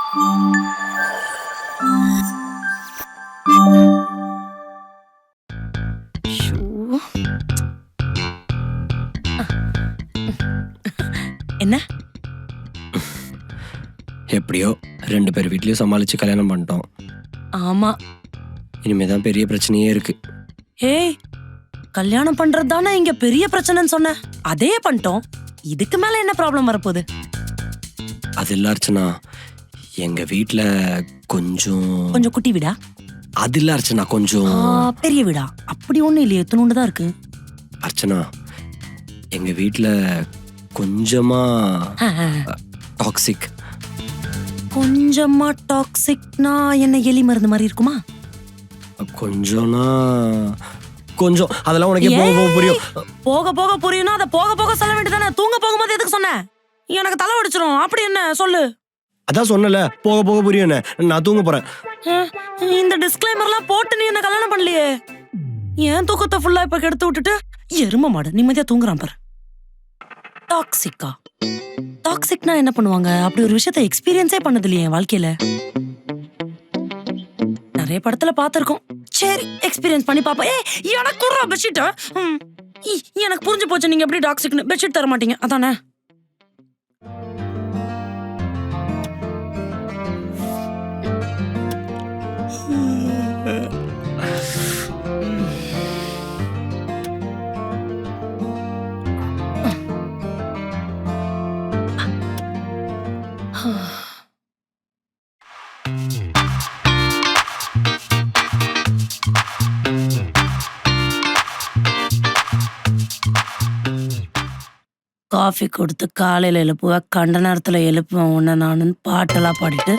என்ன எப்படியோ 2 பேர் வீட்லயும் சமாளிச்சு கல்யாணம் பண்ணிட்டோம். ஆமா. இனிமேதான் பெரிய பிரச்சனையே இருக்கு. ஏய், கல்யாணம் பண்றது தானே இங்க பெரிய பிரச்சனைன்னு சொன்ன. அதே பண்ணிட்டோம். இதுக்கு மேல என்ன ப்ராப்ளம் வரப்போகுது? அது இல்ல அர்ச்சனா, எங்க வீட்ல கொஞ்சம் குட்டி வீடா? அது இல்ல அர்ச்சனா, கொஞ்சம் பெரிய வீடா? அப்படி ஒண்ணும் இல்லையே, எத்தனோண்டு தான் இருக்கு. அர்ச்சனா, எங்க வீட்ல கொஞ்சமா டாக்ஸிக். கொஞ்சமா டாக்ஸிக்னா என்ன, எலி மருந்து மாதிரி இருக்குமா? கொஞ்சம்னா கொஞ்சம், அதெல்லாம் உனக்கு போக போக புரியும். போக போக புரியும்னா அதை போக போக சொல்ல வேண்டியதானே. தூங்க போகும்போது எதுக்கு சொன்ன? எனக்கு தலை வடிச்சிரும். அப்படி என்ன சொல்லு. அதான் சொன்னல, போக போக புரியும். நான் தூங்க போறேன். இந்த டிஸ்க்ளைமர்லாம் போட்டு நீ என்ன கல்யாணம் பண்ணலையே. ஏன் தூக்கத்தை ஃபுல்லா இப்ப கெடுத்து விட்டுட்டு எரும மாடு நிம்மதியா தூங்குறான் பாரு. டாக்ஸிக்கா? டாக்ஸிக்னா என்ன பண்ணுவாங்க? அப்படி ஒரு விஷயத்தை எக்ஸ்பீரியன்ஸே பண்ணது இல்லையே என் வாழ்க்கையில. நிறைய படத்துல பாத்திருக்கோம். சரி, எக்ஸ்பீரியன்ஸ் பண்ணி பாப்பா. எனக்கு குறா பெட்ஷீட். எனக்கு புரிஞ்சு போச்சு நீங்க எப்படி டாக்ஸிக்னு. பெட்ஷீட் தர மாட்டீங்க அதானே? காஃபி கொடுத்து காலையில எழுப்புவேன், கண்ட நேரத்துல எழுப்புவேன் உன்ன நானுன்னு பாட்டெல்லாம் பாடிட்டு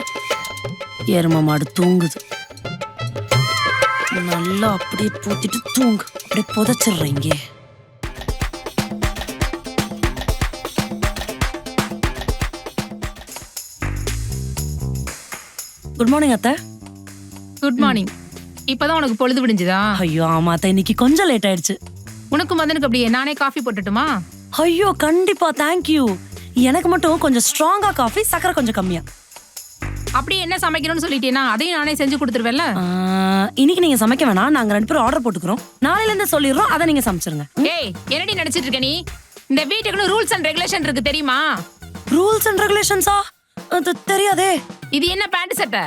எரும மாடு தூங்குது. நல்லா அப்படியே பூத்திட்டு தூங்கு. அப்படியே புதைச்சிடுறேன் இங்கே. குட் மார்னிங் அத்தை. Good morning. இப்பதான் உனக்கு பொழுது விடிஞ்சுதா? ஐயோ ஆமா அத்தை, இன்னைக்கு கொஞ்சம் லேட் ஆயிடுச்சு. உனக்கு மதனுக்கு அப்படியே நானே காஃபி போட்டுட்டுமா? ஐயோ கண்டிப்பா, தேங்க்யூ. எனக்கு மட்டும் கொஞ்சம் ஸ்ட்ராங்கா காஃபி, சக்கரை கொஞ்சம் கம்மியா. அப்படியே என்ன சமைக்கணும்னு சொல்லிட்டேனா அதையும் நானே செஞ்சு கொடுத்துருவேன்ல. இன்னைக்கு நீங்க சமைக்க வேணாம், நாங்க 2 பேரும் ஆர்டர் போட்டுக்கிறோம். நாளையில இருந்து சொல்லிடுறோம், அதை நீங்க சமைச்சிருங்க. ஏய், என்னடி நினைச்சிட்டு இருக்க நீ? இந்த வீட்டுக்குன்னு ரூல்ஸ் அண்ட் ரெகுலேஷன் இருக்கு தெரியுமா? ரூல்ஸ் அண்ட் ரெகுலேஷன்ஸா? அது தெரியாதே. இது என்ன பேண்ட் சட்டை?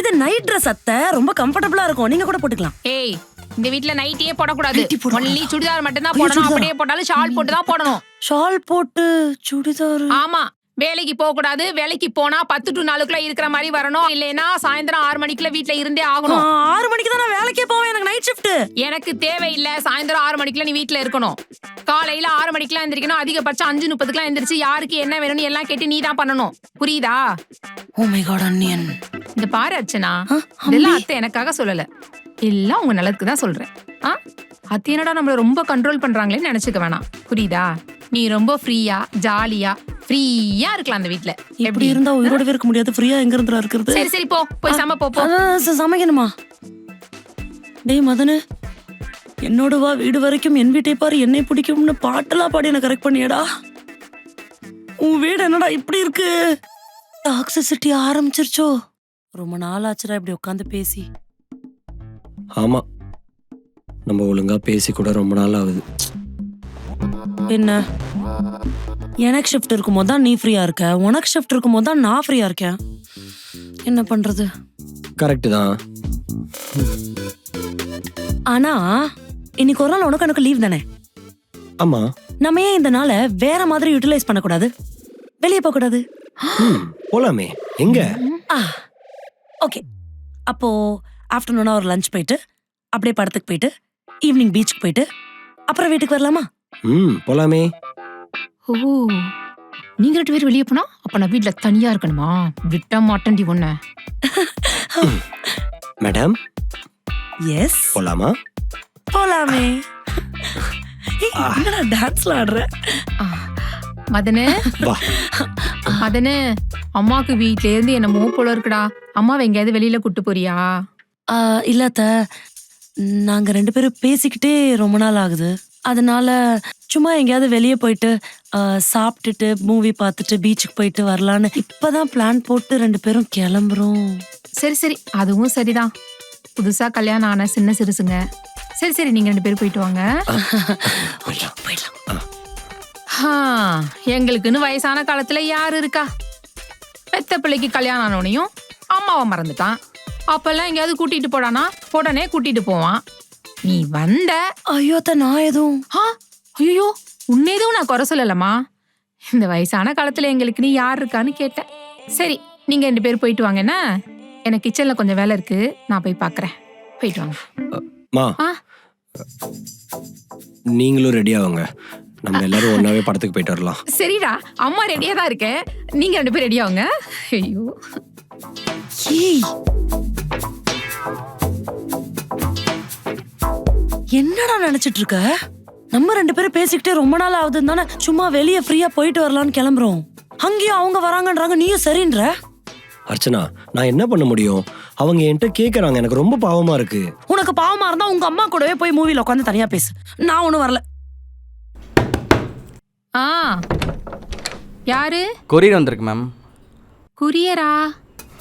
இது நைட் ட்ரெஸ் அத்தை, ரொம்ப கம்ஃபர்டபுளா இருக்கும். நீங்க கூட போட்டுக்கலாம். ஏய், இந்த வீட்ல நைட்டியே போடக்கூடாது. ஒன்லி சுடிதார் மட்டும் தான் போடணும். அப்படியே போட்டாலும் ஷால் போட்டு தான் போடணும். ஷால் போட்டு சுடிதார்? ஆமா. வேலைக்கு போக கூடாது. வேலைக்கு போனா 10 to 4 இருக்கிற மாதிரி வரணும். இல்லைன்னா சாயந்தரம் 6 மணிக்குள்ள வீட்ல இருந்தே ஆகணும். 6 மணிக்கு தான் நான் வேலைக்கே போவேன். எனக்கு நைட் ஷிஃப்ட். எனக்கு தேவையில்லை. சாயந்தரம் 6 மணிக்குள்ள நீ வீட்ல இருக்கணும். காலையில 6 மணிக்கெல்லாம் எந்திரிக்கணும். அதிகபட்சம் 5:30 எந்திரிச்சு யாருக்கு என்ன வேணும்னு எல்லாம் கேட்டு நீ தான் பண்ணணும். புரியுதா? ஓ மை காட் அண்ணியன். இந்த பாரு அர்ச்சனா, இதெல்லாம் அத்தை எனக்காக சொல்லல. எல்லாம் உங்க நல்லதுக்கு தான் சொல்றேன். அத்தை என்னடா நம்மள ரொம்ப கண்ட்ரோல் பண்றாங்களேன்னு நினைச்சுக்க வேணாம். புரியுதா? நீ ரொம்ப ஃப்ரீயா ஜாலியா இருக்கலாம் அந்த வீட்ல. எப்படி இருந்தா உயிரோடவே இருக்க முடியாது. ஃப்ரீயா எங்க இருந்தா இருக்கிறது? சரி சரி போ, போய் சமைப்போ. சமைக்கணுமா? டேய் மதனு, என்னோட வா வீடு வரைக்கும் என் வீட்டை பாரு என்னை பிடிக்கும்னு பாட்டெல்லாம் பாடி என்ன கரெக்ட் பண்ணியடா. உன் வீடு என்னடா இப்படி இருக்கு? டாக்ஸிசிட்டி ஆரம்பிச்சிருச்சோ? ரொம்ப நாள் ஆச்சுடா இப்படி உட்காந்து பேசி. ஆமா, நம்ம ஒழுங்கா பேசி கூட ரொம்ப நாள் ஆகுது. என்ன, எனக்கு ஷிஃப்ட் இருக்கும்போது தான் நீ ஃப்ரீயா இருக்க, உனக்கு ஷிஃப்ட் இருக்கும்போது தான் நான் ஃப்ரீயா இருக்கேன். என்ன பண்றது? கரெக்ட் தான். ஆனா இன்னைக்கு ஒரு நாள் உனக்கு எனக்கு லீவ் தானே? ஆமா. நம்ம ஏன் இந்த நாளை வேற மாதிரி யூட்டிலைஸ் பண்ணக்கூடாது? வெளியே போக கூடாது? போலாமே. எங்க? ஓகே, அப்போ ஆஃப்டர்நூனா ஒரு லஞ்ச் போயிட்டு அப்படியே படத்துக்கு போயிட்டு ஈவினிங் பீச்சுக்கு போயிட்டு அப்புறம் வீட்டுக்கு வரலாமா? போலாமே. ஓ, நீங்க 2 பேர் வெளியே போனா அப்ப நான் வீட்ல தனியா இருக்கணுமா? விட்ட மாட்டேன்டி ஒண்ணு. மேடம், எஸ் போலாமா? போலாமே. என்னடா டான்ஸ்ல ஆடுற? மதனு, மதனு, அம்மாக்கு வீட்ல இருந்து என்னமோ போல இருக்குடா. அம்மாவை எங்கேயாவது வெளியில கூட்டு போறியா? இல்லாத, நாங்க 2 பேரும் பேசிக்கிட்டே ரொம்ப நாள் ஆகுது. அதனால சும்மா எங்கேயாவது வெளியே போயிட்டு சாப்பிட்டுட்டு மூவி பார்த்துட்டு பீச்சுக்கு போயிட்டு வரலான்னு இப்பதான் பிளான் போட்டு 2 பேரும் கிளம்புறோம். சரி சரி, அதுவும் சரிதான். புதுசா கல்யாணம் ஆன சின்ன சிறுசுங்க. சரி சரி, நீங்க 2 பேரும் போயிட்டு வாங்க. போயிடலாம். எங்களுக்குன்னு வயசான காலத்துல யாரு இருக்கா? பெத்த பிள்ளைக்கு கல்யாணம் ஆனோனையும் அம்மாவை மறந்துட்டான். அப்பெல்லாம் எங்கேயாவது கூட்டிட்டு போடானா உடனே கூட்டிட்டு போவான். நீ வந்த. ஐயோ நான் எதுவும் ஐயோ, உன்னை எதுவும் நான் குறை சொல்லலம்மா. இந்த வயசான காலத்துல எங்களுக்கு நீ யார் இருக்கான்னு கேட்டேன். சரி, நீங்க 2 பேரும் போயிட்டு வாங்க. என்ன, எனக்கு கிச்சன்ல கொஞ்சம் வேலை இருக்கு, நான் போய் பாக்குறேன். போயிட்டு வாங்க. மா, நீங்களும் ரெடி ஆகுங்க. நம்ம எல்லாரும் ஒன்னாவே படத்துக்கு போயிட்டு வரலாம். சரிடா, அம்மா ரெடியா தான் இருக்கேன். நீங்க 2 பேரும் ரெடி ஆகுங்க. ஐயோ, என்னடா நினைச்சிட்டு இருக்க? நம்ம 2 பேரும் பேசிக்கிட்டே ரொம்ப நாள் ஆகுதுன்னு தானே சும்மா வெளியே ஃப்ரீயா போயிட்டு வரலான்னு கிளம்புறோம். அங்கேயும் அவங்க வராங்கன்றாங்க, நீயும் சரின்ற. அர்ச்சனா, நான் என்ன பண்ண முடியும்? அவங்க என்கிட்ட கேக்குறாங்க, எனக்கு ரொம்ப பாவமா இருக்கு. உனக்கு பாவமா இருந்தா உங்க அம்மா கூடவே போய் மூவில உட்காந்து தனியா பேசு. நான் ஒண்ணும் வரல. யாரு? கொரியர் வந்திருக்கு மேம். குரியரா?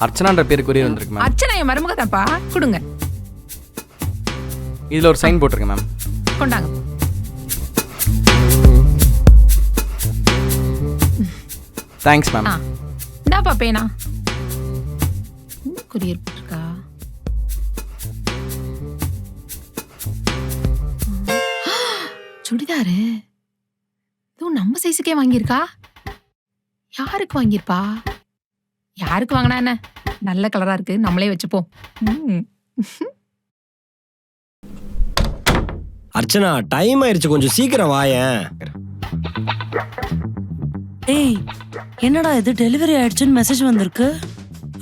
அர்ச்சனான்ற பேர் கொரியர் வந்திருக்கு மேம். அர்ச்சனா என் மருமக தான்ப்பா, கொடுங்க. இதுல ஒரு சைன் போட்டிருக்கேன் மேம். கொண்டாங்க. Thanks ma'am. இந்தாப்பா பேனா. குரியர் போட்டிருக்கா? சுடிதாரு இதுவும் நம்ம சைஸுக்கே வாங்கியிருக்கா. யாருக்கு வாங்கியிருப்பா? யாருக்கு வாங்கினா என்ன, நல்ல கலரா இருக்கு, நம்மளே வச்சுப்போம். அர்ச்சனா, டைம் ஆயிருச்சு, கொஞ்சம் சீக்கிரம் வாயேன். ஏய், என்னடா இது டெலிவரி ஆயிடுச்சுன்னு மெசேஜ் வந்திருக்கு.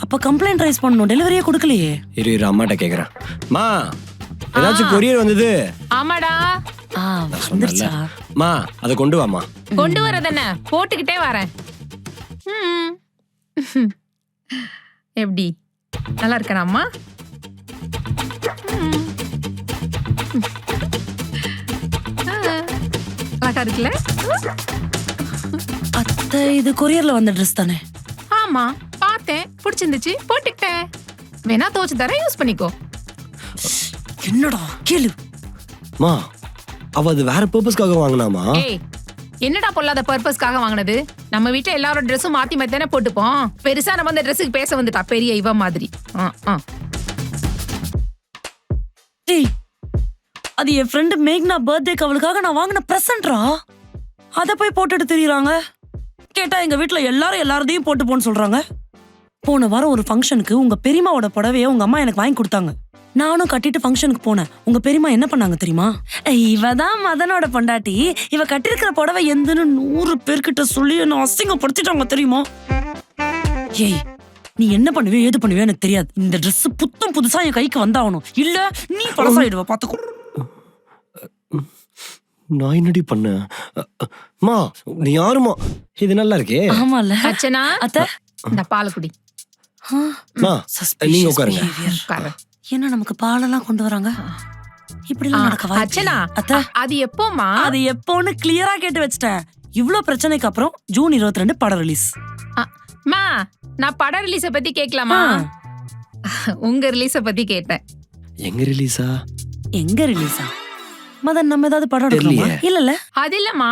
அப்ப கம்ப்ளைண்ட் ரைஸ் பண்ணணும், டெலிவரியே கொடுக்கலையே. இரு அம்மாட்ட கேக்குறேன். மா, ஏதாச்சும் கொரியர் வந்தது? ஆமாடா. வந்துருச்சா? மா, அதை கொண்டு வாமா. கொண்டு வரதென்ன, போட்டுக்கிட்டே வரேன். எப்படி, நல்லா இருக்கேனா அம்மா? அழகா இருக்குல்ல? அத்தை, இது கொரியர்ல வந்த ட்ரெஸ் தானே? ஆமா, பார்த்தேன், பிடிச்சிருந்துச்சு, போட்டுக்கிட்டேன். வேணா துவச்சு தர, யூஸ் பண்ணிக்கோ. என்னடா கேளு. மா, அவ அது வேற பர்பஸ்க்காக வாங்கினாமா? ஏய், என்னடா பொல்லாத பர்பஸ்க்காக வாங்கினது? நம்ம வீட்டுல எல்லாரோட ட்ரெஸ்ஸும் மாத்தி மாத்தி தானே போட்டுப்போம். பெருசா நம்ம அந்த ட்ரெஸ்ஸுக்கு பேச வந்துட்டா, பெரிய இவ மாதிரி. டேய், அது என் ஃப்ரெண்டு மேக்னா பர்த்டேக்கு அவளுக்காக நான் வாங்கின பிரசன்ட்ரா. அத போய் போட்டுட்டு திரியறாங்க. கேட்டா எங்க வீட்டுல எல்லாரையும் போட்டு போன்னு சொல்றாங்க. போன வாரம் ஒரு ஃபங்க்ஷனுக்கு உங்க பெரியமாவோட புடவைய உங்க அம்மா எனக்கு வாங்கி கொடுத்தாங்க. நானும் கட்டிட்டு ஃபங்க்ஷனுக்கு போனேன். உங்க பெரியமா என்ன பண்ணாங்க தெரியுமா? இவதான் மதனோட பொண்டாட்டி, இவ கட்டிருக்கிற புடவை எந்தன்னு 100 பேர்கிட்ட சொல்லி என்ன அசிங்கப்படுத்திட்டாங்க தெரியுமா? ஏய், நீ என்ன பண்ணுவே ஏது பண்ணுவே எனக்கு தெரியாது. இந்த ட்ரெஸ் புத்தம் புதுசா என் கைக்கு வந்தாகணும், இல்ல நீ பழசாயிடுவ, பாத்துக்கோ. நான் என்னடி பண்ண? மா, நீ யாருமா? இது நல்லா இருக்கே. ஆமால. அச்சனா, அத்தை, இந்த பால் குடி. மா, நீங்க உட்காருங்க. என்ன நமக்கு பாலெல்லாம் கொண்டு வராங்க? இப்படி எல்லாம் நடக்க வாய்ப்பு அச்சனா, இல்ல. அத்தை, அது எப்போமா? அது எப்போன்னு கிளியரா கேட்டு வச்சிட்டேன். இவ்ளோ பிரச்சனைக்கு அப்புறம் ஜூன் 22 படம் ரிலீஸ். மா, நான் படம் ரிலீஸ பத்தி கேட்கலாமா? உங்க ரிலீஸ பத்தி கேட்டேன். எங்க ரிலீஸா? எங்க ரிலீஸா? மதன், நம்ம ஏதாவது படம் எடுக்கலாமா? இல்ல அது இல்லம்மா,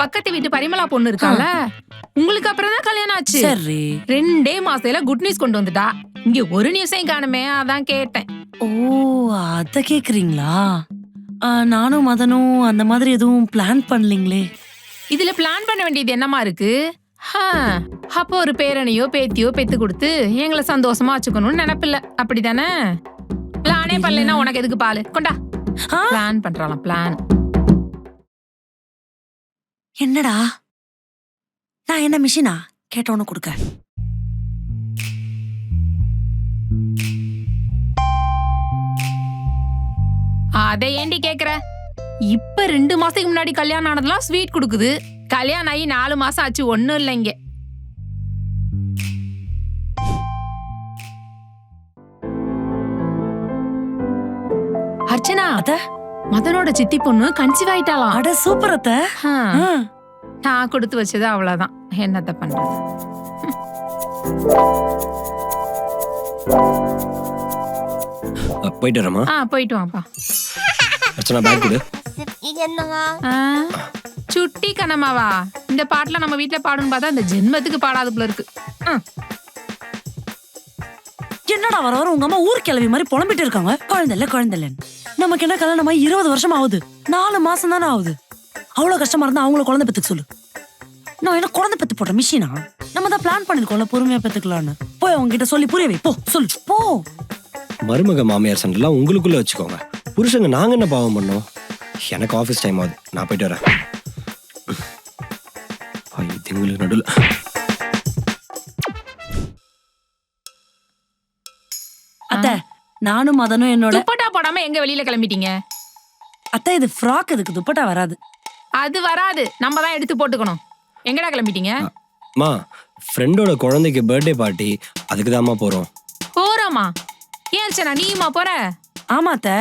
பக்கத்து வீட்டு பரிமளா பொண்ணு இருக்கால, உங்களுக்கு அப்புறம் தான் கல்யாணம் ஆச்சு. சரி, 2 மாசத்துல குட் நியூஸ் கொண்டு வந்துட்டா. இங்க ஒரு நியூஸையும் காணுமே, அதான் கேட்டேன். ஓ, அத கேக்குறீங்களா? நானும் மதனும் அந்த மாதிரி எதுவும் பிளான் பண்ணலீங்களே. இதுல பிளான் பண்ண வேண்டியது என்னமா இருக்கு? அப்போ ஒரு பேரனையோ பேத்தியோ பெத்து கொடுத்து எங்களை சந்தோஷமா வச்சுக்கணும்னு நினைப்பில்ல, அப்படிதானே? பிளானே பண்ணலைன்னா உனக்கு எதுக்கு பாலு? கொண்டா. பிளான் பண்றாளாம், பிளான். என்னடா, நான் என்ன மிஷினா கேட்டவனு கொடுக்க? அதை ஏண்டி கேக்குற? இப்ப 2 மாசத்துக்கு முன்னாடி கல்யாணம் ஆனதெல்லாம் ஸ்வீட் கொடுக்குது. கல்யாணம் ஆகி 4 மாசம் ஆச்சு, ஒண்ணும் இல்லை இங்க. அர்ச்சனா, அத மதனோட சித்தி பொண்ணு கன்சீவ் ஆயிட்டாலாம். அட சூப்பர் அத்தை. ஆ, ஆ. நான் கொடுத்து வச்சது அவ்வளவுதான். என்னத்த பண்றது? போயிட்டு வரமா? போயிட்டு வாப்பா. அர்ச்சனா பேக் கொடு. ஆ, சுட்டி கண்ணம்மாவா? இந்த பாட்டுல நம்ம வீட்டுல பாடணும்னு பார்த்தா இந்த ஜென்மத்துக்கு பாடாத போல இருக்கு. என்னடா வர வர உங்க அம்மா ஊர் கிளவி மாதிரி புலம்பிட்டு இருக்காங்க. குழந்தைல நமக்கு என்ன கல்யாணம் 20 வருஷம் ஆகுது. 4 மாசம் தானே ஆகுது. அவ்வளவு கஷ்டமா இருந்தா அவங்கள குழந்தை பெத்துக்க சொல்லு. நான் என்ன குழந்தை பெத்து போடுற மிஷினா? நம்ம தான் பிளான் பண்ணிருக்கோம்ல பொறுமையா பெத்துக்கலாம்னு. போய் அவங்க கிட்ட சொல்லி புரிய வை. போ சொல்லு போ. மருமக மாமியார் சண்டைலாம் உங்களுக்குள்ள வச்சுக்கோங்க. புருஷங்க நாங்க என்ன பாவம் பண்ணோம்? எனக்கு ஆஃபீஸ் டைம் ஆகுது, நான் போயிட்டு வரேன். திங்களுக்கு நடுவில் அத்தை, நானும் மதனும் என்னோட துப்பட்டா போடாம எங்க வெளியில கிளம்பிட்டீங்க? அத்தை இது ஃப்ராக், இதுக்கு துப்பட்டா வராது. அது வராது, நம்ம தான் எடுத்து போட்டுக்கணும். எங்கடா கிளம்பிட்டீங்க? மா ஃப்ரெண்டோட குழந்தைக்கு பர்த்டே பார்ட்டி, அதுக்கு தான்மா போறோம். போறோமா? ஏன் அர்ச்சனா நீயுமா போற? ஆமா அத்தை,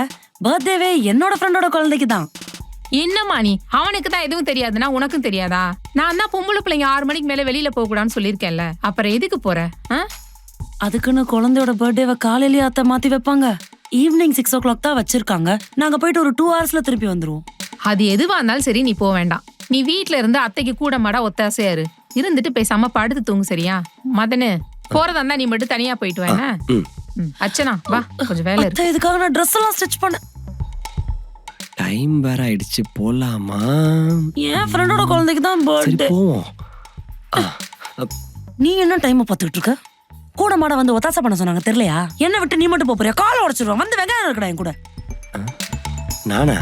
பர்த்டேவே என்னோட ஃப்ரெண்டோட குழந்தைக்கு தான். என்னம்மா நீ? அவனுக்கு தான் எதுவும் தெரியாதுன்னா உனக்கும் தெரியாதா? நான் தான் பொம்பளை பிள்ளைங்க 6 மணிக்கு மேல வெளியில போக கூடாதுன்னு சொல்லியிருக்கேன்ல, அப்புறம் எதுக்கு போற? அதுக்குன்னு குழந்தையோட பர்த்டேவை காலையிலேயே அத்தை மாத்தி வைப்பாங்க. ஈவினிங் 6 o'clock தான் வச்சிருக்காங்க. நாங்க போயிட்டு ஒரு 2 hours திருப்பி வந்துருவோம். அது எதுவா இருந்தாலும் சரி, நீ போக வேண்டாம். நீ வீட்டுல இருந்து அத்தைக்கு கூட மாடா ஒத்தாசையா இரு. இருந்துட்டு பேசாம படுத்து தூங்கு, சரியா? மதனு போறதா இருந்தா நீ மட்டும் தனியா போயிட்டு வா. அர்ச்சனா வா, கொஞ்சம் வேலை இருக்கு. இதுக்காக நான் ட்ரெஸ் எல்லாம் ஸ்டிச் பண்ண. டைம் வேற ஆயிடுச்சு, போலாமா? என் ஃப்ரெண்டோட குழந்தைக்கு தான் சரி பர்த்டே. போவோம். நீ என்ன டைம் பார்த்துக்கிட்டு இருக்க? கூட மாட வந்து ஒத்தாசை பண்ண சொன்னாங்க, தெரியலையா? என்ன விட்டு நீ மட்டும் போறியா? காலை உடைச்சிருவான். வந்து வெங்காயம் இருக்கடா என் கூட. நானா?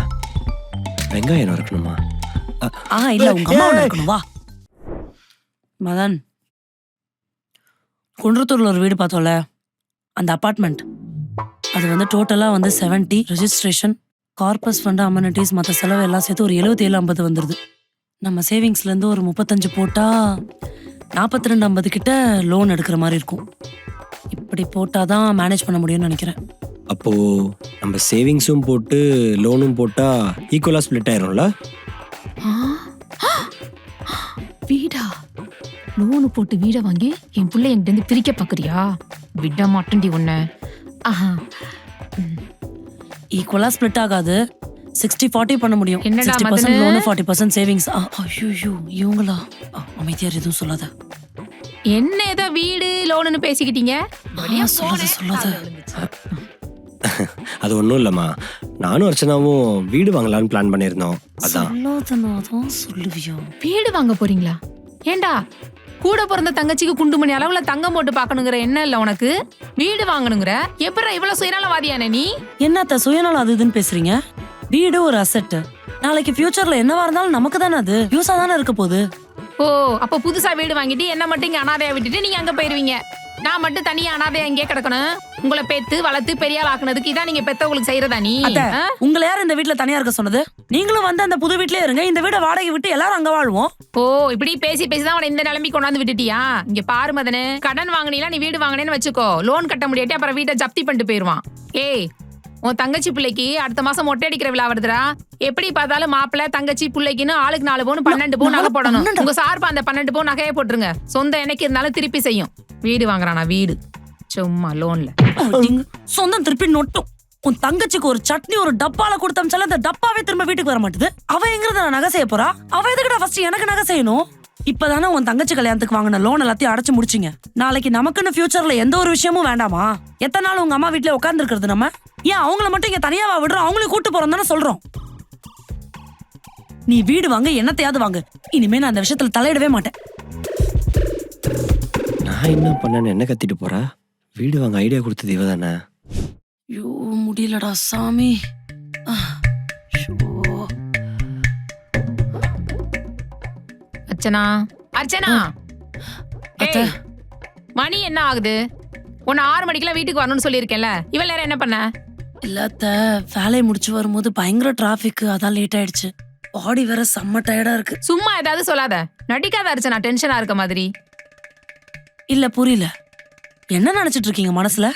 வெங்காயம் இருக்கணுமா? இல்ல உங்க அம்மா இருக்கணும். வா மதன், குன்றத்தூர்ல ஒரு வீடு பார்த்தோம்ல, அந்த அபார்ட்மெண்ட், அது வந்து டோட்டலா வந்து 70. ரெஜிஸ்ட்ரேஷன், கார்பஸ் ஃபண்ட், அமெனிட்டிஸ், மற்ற செலவு எல்லாம் சேர்த்து ஒரு 77-50 வந்துருது. நம்ம சேவிங்ஸ்ல இருந்து ஒரு 35 போட்டா 42-50 கிட்ட லோன் எடுக்கிற மாதிரி இருக்கும். இப்படி போட்டாதான் மேனேஜ் பண்ண முடியும்னு நினைக்கிறேன். அப்போ நம்ம சேவிங்ஸும் போட்டு லோனும் போட்டா ஈக்குவலா ஸ்ப்ளிட் ஆயிரும்ல? வீடா? லோனு போட்டு வீடை வாங்கி என் பிள்ளை என்கிட்ட இருந்து பிரிக்க பாக்குறியா? விட மாட்டேன்டி உன்ன. ஈக்குவலா ஸ்ப்ளிட் ஆகாது. 60-40 பண்ண முடியும். என்னடா 60% மதனு? Loan, 40% savings. ஐயோ இவங்களா? அமைதியார், எதுவும் சொல்லாத. என்ன ஏதோ வீடு லோனுன்னு பேசிக்கிட்டீங்க? சொல்லாத. அது ஒன்றும் இல்லைம்மா, நானும் அர்ச்சனாவும் வீடு வாங்கலாம்னு பிளான் பண்ணியிருந்தோம். அதான். சொல்லாதனாதான் சொல்லுவியா? வீடு வாங்க போறீங்களா? ஏண்டா கூட பிறந்த தங்கச்சிக்கு குண்டுமணி அளவுல தங்கம் போட்டு பாக்கணுங்கிற என்ன இல்ல உனக்கு? வீடு வாங்கணுங்கிற எப்படா இவ்வளவு சுயநலவாதியான நீ? என்னத்த சுயநலம் அது இதுன்னு பேசுறீங்க? வீடு ஒரு அசெட். நாளைக்கு ஃபியூச்சர்ல என்னவா இருந்தாலும் நமக்கு தானே அது யூஸா தானே இருக்க போகுது. ஓ, அப்ப புதுசா வீடு வாங்கிட்டு என்ன மட்டும் இங்க அனாதையா விட்டுட்டு நீங்க அங்க போயிருவீங்க. நான் மட்டும் தனியா அனாதையா இங்கே கிடக்கணும். உங்களை பெத்து வளர்த்து பெரியாள் ஆக்குனதுக்கு இதான் நீங்க பெத்தவங்களுக்கு செய்யறதா நீ? உங்களை யார் இந்த வீட்டுல தனியா இருக்க சொன்னது? நீங்களும் வந்து அந்த புது வீட்லயே இருங்க. இந்த வீட வாடகை விட்டு எல்லாரும் அங்க வாழ்வோம். ஓ, இப்படி பேசி பேசிதான் உன இந்த நிலைமை கொண்டாந்து விட்டுட்டியா? இங்க பாரு மதனு, கடன் வாங்கினீங்களா நீ வீடு வாங்கினேன்னு வச்சுக்கோ, லோன் கட்ட முடியாட்டி அப்புறம் வீட்டை ஜப்தி பண்ணிட்டு போயிருவான். ஏய், உன் தங்கச்சி பிள்ளைக்கு அடுத்த மாசம் மொட்டை அடிக்கிற விழா வருதுடா. எப்படி பார்த்தாலும் மாப்பிள்ளை தங்கச்சி பிள்ளைக்குன்னு ஆளுக்கு 4 பவுன் 12 பவுன் நகை போடணும். உங்க சார்பா அந்த 12 பவுன் நகையை போட்டுருங்க. சொந்த எனக்கு இருந்தாலும் திருப்பி செய்யும். வீடு வாங்குறானா? வீடு சும்மா லோன்ல. சொந்தம் திருப்பி நொட்டும். உன் தங்கச்சிக்கு ஒரு சட்னி ஒரு டப்பால கொடுத்தம்ச்சால அந்த டப்பாவே திரும்ப வீட்டுக்கு வர மாட்டுது. அவ எங்கிறத நான் நகை செய்ய போறா? அவ எதுக்குடா ஃபர்ஸ்ட் எனக்கு நகை செய்யணும்? இப்பதானே உன் தங்கச்சி கல்யாணத்துக்கு வாங்கின லோன் எல்லாத்தையும் அடைச்சு முடிச்சிங்க. நாளைக்கு நமக்குன்னு ஃபியூச்சர்ல எந்த ஒரு விஷயமும் வேண்டாமா? எத்தனை நாள் உங்க அம்மா வீட்டுல உட்கார்ந்து இருக்கிறது? நம்ம ஏன் அவங்கள மட்டும் இங்க தனியாவா விடுறோம்? அவங்களையும் கூட்டு போறோம் தானே சொல்றோம். நீ வீடு வாங்க, என்னத்தையாவது வாங்க. இனிமே நான் அந்த விஷயத்துல தலையிடவே மாட்டேன். நான் என்ன பண்ணேன்னு என்ன கத்திட்டு போறா? வீடு வாங்க ஐடியா கொடுத்தது இவ தானே? ஐயோ முடியலடா சாமி. அர்ச்சனா, அர்ச்சனா, ஏய், மணி என்ன ஆகுது? உன்னை 6 மணிக்கெல்லாம் வீட்டுக்கு வரணும்னு சொல்லியிருக்கேன்ல, இவ்வளவு நேரம் என்ன பண்ண? இல்லத்த, வேலையை முடிச்சு வரும்போது பயங்கர டிராபிக், அதான் லேட் ஆயிடுச்சு. பாடி வேற செம்ம டயர்டா இருக்கு. சும்மா ஏதாவது சொல்லாத, நடிக்காத அர்ச்சனா, டென்ஷனா இருக்க மாதிரி. இல்ல புரியல, என்ன நினைச்சிட்டு இருக்கீங்க மனசுல?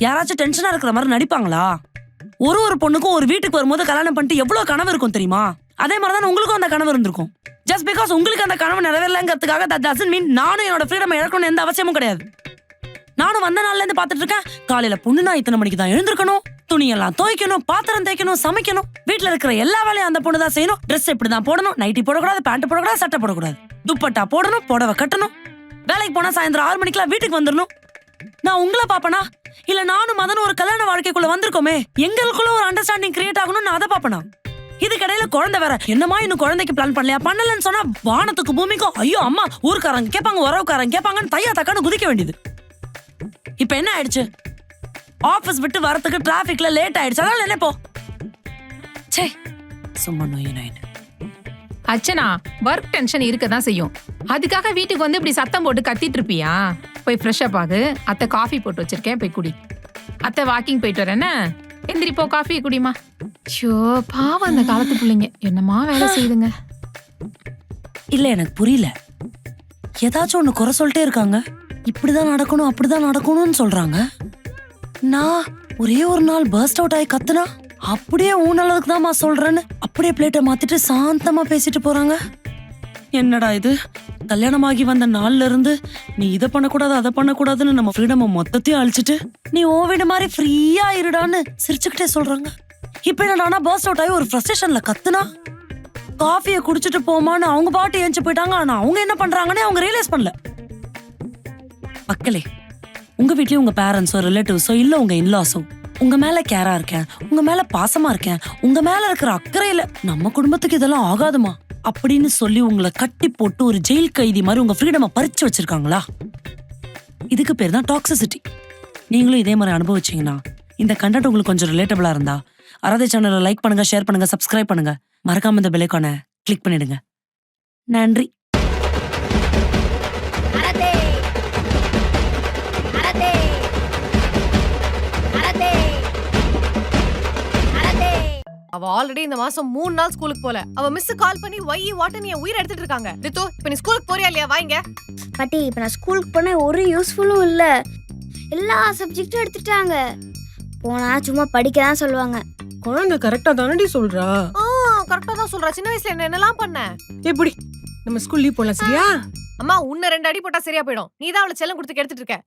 யாராச்சும் டென்ஷனா இருக்கிற மாதிரி நடிப்பாங்களா? ஒரு பொண்ணுக்கும் ஒரு வீட்டுக்கு வரும்போது கல்யாணம் பண்ணிட்டு எவ்வளவு கனவு இருக்கும் தெரியுமா? அதே மாதிரிதான் உங்களுக்கும் அந்த கனவு இருந்திருக்கும். ஜஸ்ட் பிகாஸ் உங்களுக்கு அந்த கனவு நிறைவேறலங்கிறதுக்காக that doesn't mean நானும் என்னோட ஃப்ரீடம் இழக்கணும்னு எந்த அவசியமும் கிடையாது. நானும் வந்த நாள்ல இருந்து பாத்துட்டு இருக்கேன். காலையில பொண்ணுனா இத்தனை மணிக்கு தான் எழுந்திருக்கணும், துணியெல்லாம் துவைக்கணும், பாத்திரம் தேய்க்கணும், சமைக்கணும், வீட்டுல இருக்கிற எல்லா வேலையும் அந்த பொண்ணு தான் செய்யணும், ட்ரெஸ் இப்படிதான் போடணும், நைட்டி போடக்கூடாது, பேண்ட் போடக்கூடாது, சட்டை போடக்கூடாது, துப்பட்டா போடணும், புடவை கட்டணும், வேலைக்கு போனா சாயந்தரம் 6 மணிக்கெல்லாம் வீட்டுக்கு வந்துடணும். நான் உங்களை பாப்பனா இல்ல நானும் மதனும் ஒரு கல்யாண வாழ்க்கைக்குள்ள வந்திருக்கோமே, எங்களுக்குள்ள ஒரு அண்டர்ஸ்டாண்டிங் கிரியேட் ஆகணும்னு நான் அதை பாப்பனா? இதுக்கடையில குழந்தை வேற என்னமா இன்னும் குழந்தைக்கு பிளான் பண்ணலையா? பண்ணலன்னு சொன்னா வானத்துக்கு பூமிக்கும் ஐயோ அம்மா ஊருக்காரங்க கேட்பாங்க, உறவுக்காரங்க கேட்பாங்கன்னு தையா தக்கான்னு குதிக்க வேண்டியது. இப்ப என்ன ஆயிடுச்சு? ஆபீஸ் விட்டு வரதுக்கு டிராபிக்ல லேட் ஆயிடுச்சு. அதனால என்ன போ சே சும்மா நோய். அர்ச்சனா, ஒர்க் டென்ஷன் இருக்கதான் செய்யும். அதுக்காக வீட்டுக்கு வந்து இப்படி சத்தம் போட்டு கத்திட்டு இருப்பியா? போய் ஃப்ரெஷ் அப் ஆகு. அத்தை காஃபி போட்டு வச்சிருக்கேன், போய் குடி. அத்தை வாக்கிங் போயிட்டு வரேன்னு எந்திரி, போ காஃபி குடிமா. ஷோ பாவம் அந்த காலத்து பிள்ளைங்க என்னமா வேலை செய்யுதுங்க. இல்ல எனக்கு புரியல, ஏதாச்சும் ஒண்ணு குறை சொல்லிட்டே இருக்காங்க. இப்படிதான் நடக்கணும் அப்படிதான் நடக்கணும்னு சொல்றாங்க. நான் ஒரே ஒரு நாள் பர்ஸ்ட் அவுட் ஆகி கத்துனா அப்படியே ஊனளவுக்கு தான்மா சொல்றேன்னு அப்படியே பிளேட்டை மாத்திட்டு சாந்தமா பேசிட்டு போறாங்க. என்னடா இது? கல்யாணமாகி வந்த நாள்ல இருந்து நீ இதை பண்ணக்கூடாது அதை பண்ணக்கூடாதுன்னு நம்ம ஃப்ரீடம் மொத்தத்தையும் அழிச்சிட்டு நீ ஓ வீடு மாதிரி ஃப்ரீயா இருடான்னு சிரிச்சுக்கிட்டே சொல்றாங்க. இப்ப என்னடானா பர்ஸ்ட் அவுட் ஆகி ஒரு ஃப்ரஸ்ட்ரேஷன்ல கத்துனா காஃபியை குடிச்சிட்டு போமான்னு அவங்க பாட்டு ஏஞ்சி போயிட்டாங்க. ஆனா அவங்க என்ன பண்றாங்கன்னு அவங்க ரியலைஸ் பண்ணல. மக்களே, உங்க வீட்லயும் உங்க பேரண்ட்ஸோ ரிலேட்டிவ்ஸோ இல்ல உங்க இன்லாஸோ உங்க மேல கேரா இருக்கேன், உங்க மேல பாசமா இருக்கேன், உங்க மேல இருக்கிற அக்கறையில நம்ம குடும்பத்துக்கு இதெல்லாம் ஆகாதுமா அப்படின்னு சொல்லி உங்களை கட்டி போட்டு ஒரு ஜெயில் கைதி மாதிரி உங்க ஃப்ரீடமை பறிச்சு வச்சிருக்காங்களா? இதுக்கு பேர் தான் டாக்ஸிசிட்டி. நீங்களும் இதே மாதிரி அனுபவிச்சீங்கன்னா இந்த கண்டென்ட் உங்களுக்கு கொஞ்சம் ரிலேட்டபிளா இருந்தா ஆராதே சேனலை லைக் பண்ணுங்க, ஷேர் பண்ணுங்க, சப்ஸ்கிரைப் பண்ணுங்க, மறக்காம இந்த பெல் ஐகானை கிளிக் பண்ணிடுங்க. நன்றி. அவ ஆல்ரெடி இந்த மாசம் 3 நாள் ஸ்கூலுக்கு போல. அவ மிஸ் கால் பண்ணி ஒய் வாட்னு என் உயிரை எடுத்துட்டு இருக்காங்க. ரித்து, இப்ப நீ ஸ்கூலுக்கு போறியா இல்லையா? வாங்க பாட்டி, இப்ப நான் ஸ்கூலுக்கு போனா ஒரு யூஸ்ஃபுல்லும் இல்ல. எல்லா சப்ஜெக்டும் எடுத்துட்டாங்க. போனா சும்மா படிக்க தான் சொல்லுவாங்க. குழந்தை கரெக்டா தானடி சொல்றா? கரெக்டா தான் சொல்றா. சின்ன வயசுல என்னெல்லாம் பண்ண? எப்படி நம்ம ஸ்கூல் லீவ் போலாம் சரியா? அம்மா உன்ன 2 அடி போட்டா சரியா போயிடும். நீ தான் அவளை செல்லம் கொடுத்து எடுத்துட்டு இருக்க.